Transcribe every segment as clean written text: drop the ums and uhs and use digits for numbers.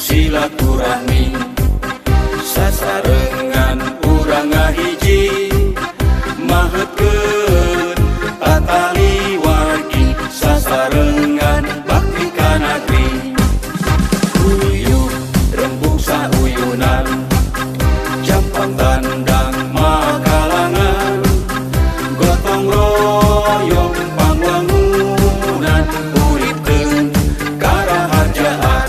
Silaturahmi sasarengan urang ngahiji mahetkeun tatali wargi sasarengan bakti ka negeri uyuh rembug sauyunan jampang tandang makalangan gotong royong pangwangunan uripkeun karaharjaan.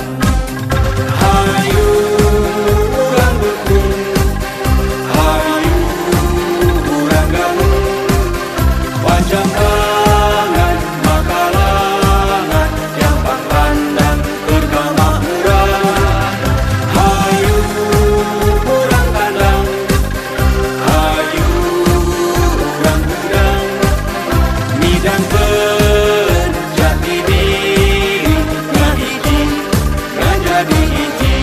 Jambangan makalangan jampang landang berkamakmuran hayu urang kandang hayu urang gudang midangkeun jati diri ngahiji ngajadi hiji.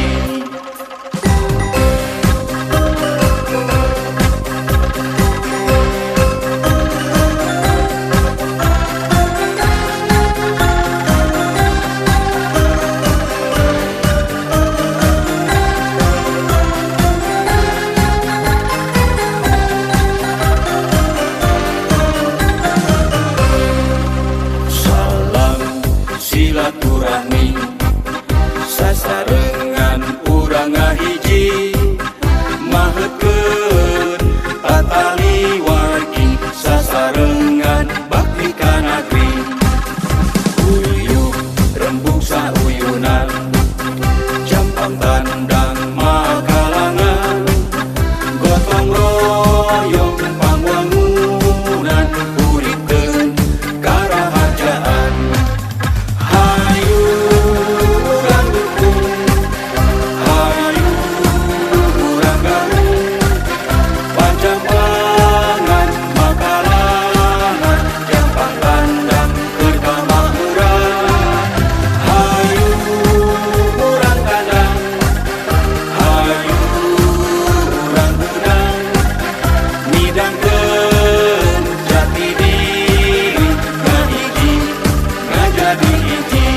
Silaturahmi sasarengan urang ngahiji mahetkeun tatali wargi sasarengan bakti ka negeri uyuh rembug sauyunan jampang tandang makalangan gotong royong pangwangunan uripkeun karaharjaan. Midangkeun jati diri ngahiji ngajadi hiji.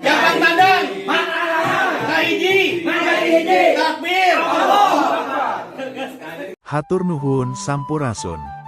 Jampang tandang ngahiji ngajadi hiji. Takbir. Hatur nuhun sampurasun.